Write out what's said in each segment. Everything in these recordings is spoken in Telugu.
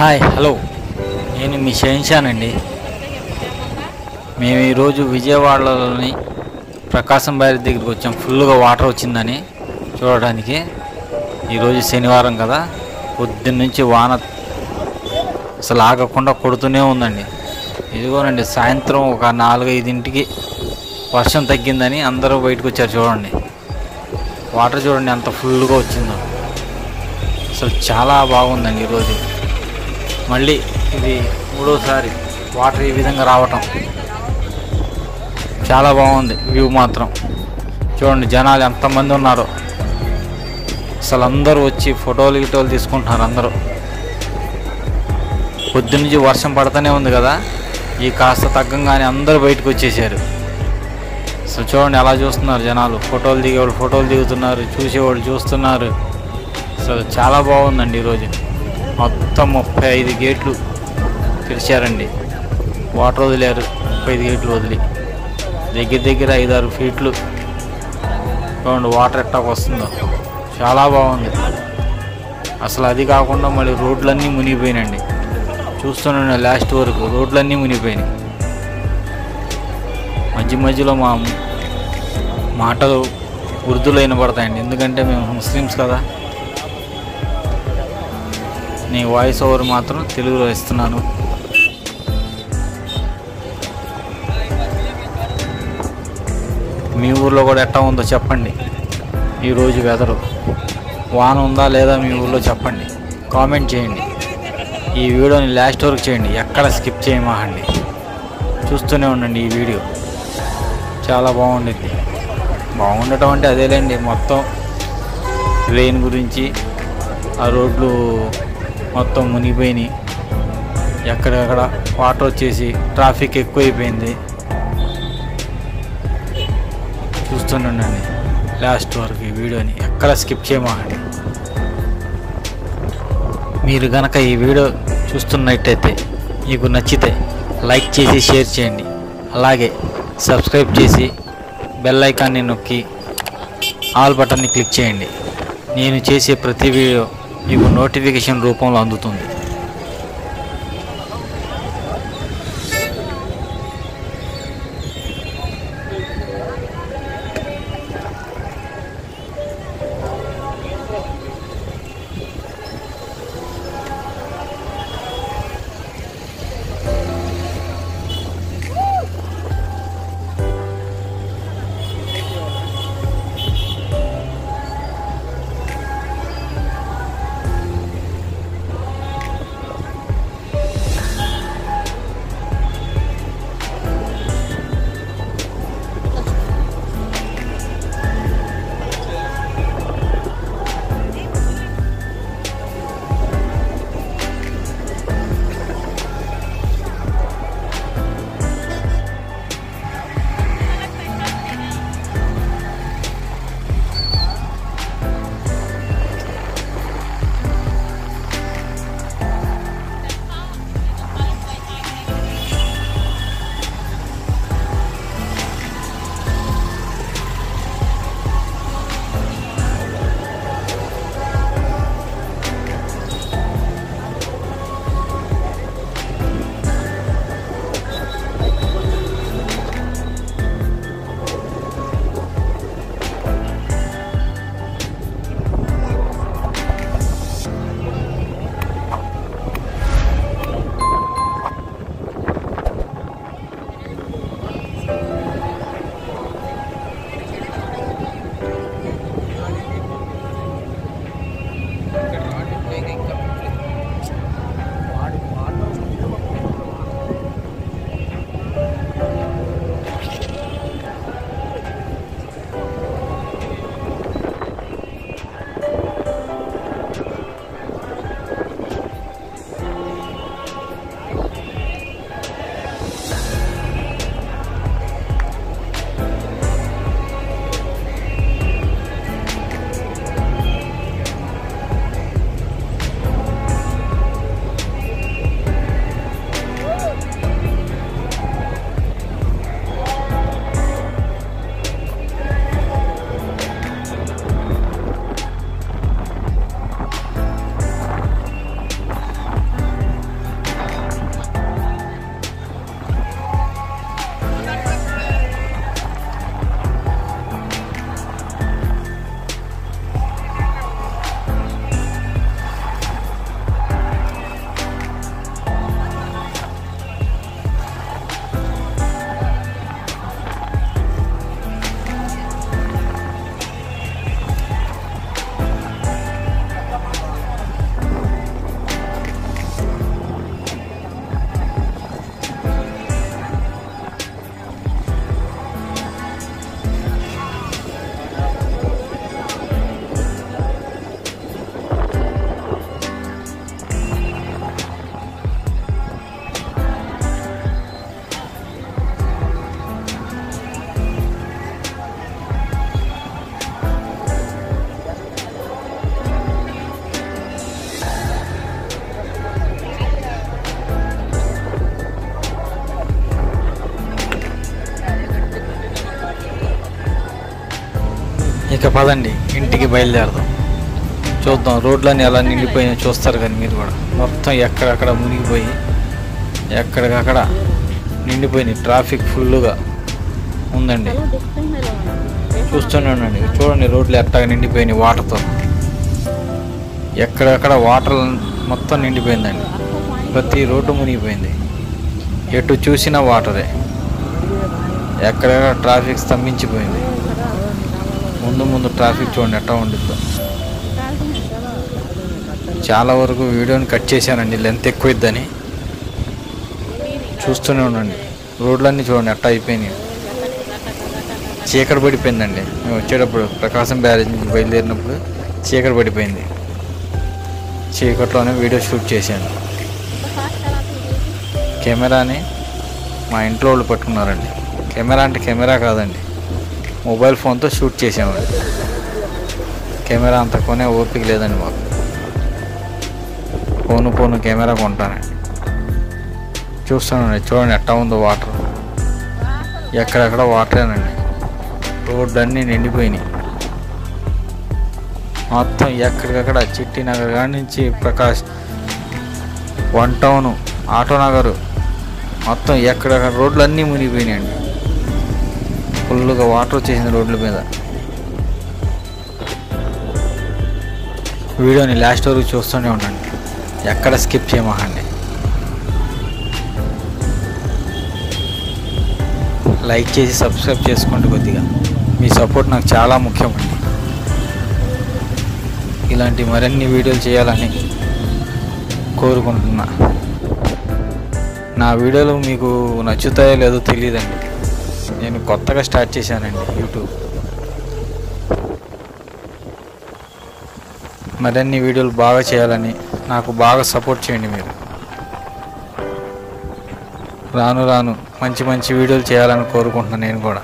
హాయ్ హలో, నేను మీ షెహన్షానండి. మేము ఈరోజు విజయవాడలోని ప్రకాశం బ్యారేజ్ దగ్గరికి వచ్చాం. ఫుల్గా వాటర్ వచ్చిందని చూడడానికి. ఈరోజు శనివారం కదా, పొద్దున్నుంచి వాన అసలు ఆగకుండా కొడుతూనే ఉందండి. ఇదిగోనండి, సాయంత్రం ఒక 4-5ంటికి వర్షం తగ్గిందని అందరూ బయటకు వచ్చారు. చూడండి, వాటర్ చూడండి ఎంత ఫుల్గా వచ్చిందో. అసలు చాలా బాగుందండి ఈరోజు. మళ్ళీ ఇది 3వ సారి వాటర్ ఈ విధంగా రావటం. చాలా బాగుంది వ్యూ మాత్రం. చూడండి జనాలు ఎంతమంది ఉన్నారో. అసలు అందరూ వచ్చి ఫోటోలు తీసుకుంటున్నారు అందరూ. పొద్దున్నుంచి వర్షం పడుతూనే ఉంది కదా, ఈ కాస్త తగ్గంగానే అందరూ బయటకు వచ్చేసారు. అసలు చూడండి ఎలా చూస్తున్నారు జనాలు. ఫోటోలు దిగేవాళ్ళు ఫోటోలు దిగుతున్నారు, చూసేవాళ్ళు చూస్తున్నారు. అసలు చాలా బాగుందండి ఈరోజు. మొత్తం 35 గేట్లు తెరిచారండి. వాటర్ వదిలేరు. 35 గేట్లు వదిలి దగ్గర 5-6 ఫీట్లు చూడండి వాటర్ ఎట్టాకు వస్తుందో. చాలా బాగుంది అసలు. అది కాకుండా మళ్ళీ రోడ్లన్నీ మునిగిపోయినండి. చూస్తున్నాను లాస్ట్ వరకు రోడ్లన్నీ మునిగిపోయినాయి. మధ్యలో మా మాటలు ఉర్దూలో వినబడతాయండి, ఎందుకంటే మేము ముస్లిమ్స్ కదా. నీ వాయిస్ ఓవర్ మాత్రం తెలుగులో ఇస్తున్నాను. మీ ఊర్లో కూడా ఎట్టా ఉందో చెప్పండి. ఈరోజు వెదరు వాన ఉందా లేదా మీ ఊర్లో చెప్పండి, కామెంట్ చేయండి. ఈ వీడియోని లాస్ట్ వరకు చేయండి, ఎక్కడ స్కిప్ చేయమాకండి. చూస్తూనే ఉండండి ఈ వీడియో, చాలా బాగుండిద్ది. బాగుండటం అంటే అదేలేండి, మొత్తం రెయిన్ గురించి. ఆ రోడ్లు మొత్తం మునిగిపోయినాయి, ఎక్కడెక్కడ వాటర్ వచ్చేసి ట్రాఫిక్ ఎక్కువైపోయింది. చూస్తుండండి లాస్ట్ వరకు ఈ వీడియోని, ఎక్కడ స్కిప్ చేయమాకండి. మీరు కనుక ఈ వీడియో చూస్తున్నట్టయితే మీకు నచ్చితే లైక్ చేసి షేర్ చేయండి. అలాగే సబ్స్క్రైబ్ చేసి బెల్ ఐకాన్ని నొక్కి ఆల్ బటన్ని క్లిక్ చేయండి. నేను చేసే ప్రతి వీడియో మీకు నోటిఫికేషన్ రూపంలో అందుతుంది. ఇక పదండి ఇంటికి బయలుదేరదాం. చూద్దాం రోడ్లన్నీ ఎలా నిండిపోయినా చూస్తారు కానీ మీరు కూడా. మొత్తం ఎక్కడక్కడ మునిగిపోయి ఎక్కడికక్కడ నిండిపోయినాయి. ట్రాఫిక్ ఫుల్గా ఉందండి. చూస్తూనే ఉండండి. చూడండి రోడ్లు ఎట్టగా నిండిపోయినాయి వాటర్తో. ఎక్కడెక్కడ వాటర్ మొత్తం నిండిపోయిందండి. ప్రతి రోడ్డు మునిగిపోయింది. ఎటు చూసినా వాటరే. ఎక్కడెక్కడ ట్రాఫిక్ స్తంభించిపోయింది. ముందు ట్రాఫిక్ చూడండి ఎట్టా ఉండిద్దో. చాలా వరకు వీడియోని కట్ చేశానండి లెంత్ ఎక్కువైద్దని. చూస్తూనే ఉండండి. రోడ్లన్నీ చూడండి ఎట్టా అయిపోయినాయి. చీకటి పడిపోయిందండి. మేము వచ్చేటప్పుడు ప్రకాశం బ్యారేజ్ నుంచి బయలుదేరినప్పుడు చీకటి పడిపోయింది. చీకట్లోనే వీడియో షూట్ చేశాను. కెమెరాని మా ఇంట్లో వాళ్ళు పట్టుకున్నారండి. కెమెరా అంటే కెమెరా కాదండి, మొబైల్ ఫోన్తో షూట్ చేసామండి. కెమెరా అంత కొనే ఓపిక లేదండి మాకు. పోను కెమెరా కొంటానండి. చూస్తానండి చూడండి ఎట్టా ఉందో వాటర్. ఎక్కడెక్కడ వాటరేనండి. రోడ్లన్నీ నిండిపోయినాయి మొత్తం. ఎక్కడికక్కడ చిట్టి నగర్ కాడి నుంచి ప్రకాష్ 1 టౌను ఆటో నగరు మొత్తం ఎక్కడెక్కడ రోడ్లు అన్నీ మునిగిపోయినాయండి. ఫుల్గా వాటర్ వచ్చేసింది రోడ్ల మీద. వీడియోని లాస్ట్ వరకు చూస్తూనే ఉండండి, ఎక్కడ స్కిప్ చేయమాకండి. లైక్ చేసి సబ్స్క్రైబ్ చేసుకోండి. కొద్దిగా మీ సపోర్ట్ నాకు చాలా ముఖ్యమండి. ఇలాంటి మరిన్ని వీడియోలు చేయాలని కోరుకుంటున్నా. నా వీడియోలు మీకు నచ్చుతాయో లేదో తెలియదండి. నేను కొత్తగా స్టార్ట్ చేశానండి యూట్యూబ్. మరిన్ని వీడియోలు బాగా చేయాలని నాకు బాగా సపోర్ట్ చేయండి మీరు. రాను మంచి వీడియోలు చేయాలని కోరుకుంటున్నాను నేను కూడా.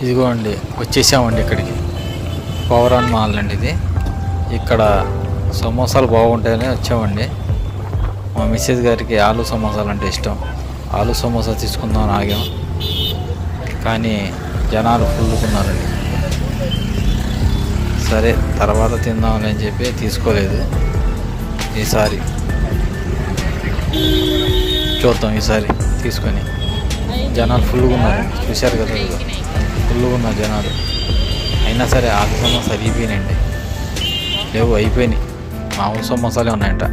ఇదిగో అండి వచ్చేసామండి ఇక్కడికి. పవరాన్ మాల్ అండి ఇది. ఇక్కడ సమోసాలు బాగుంటాయని వచ్చామండి. మా మిస్సెస్ గారికి ఆలు సమోసాలు అంటే ఇష్టం. ఆలు సమోసా తీసుకుందాం ఆగాం, కానీ జనాలు ఫుల్లుకున్నారండి. సరే తర్వాత తిందామని అని చెప్పి తీసుకోలేదు. ఈసారి చూద్దాం, ఈసారి తీసుకొని. జనాలు ఫుల్గా ఉన్నారండి, చూశారు కదా, ఫుల్గా ఉన్నారు జనాలు. అయినా సరే ఆలు సమోసా అయిపోయినాయండి, లేవు అయిపోయినాయి, మామూలు సమోసాలే ఉన్నాయంట.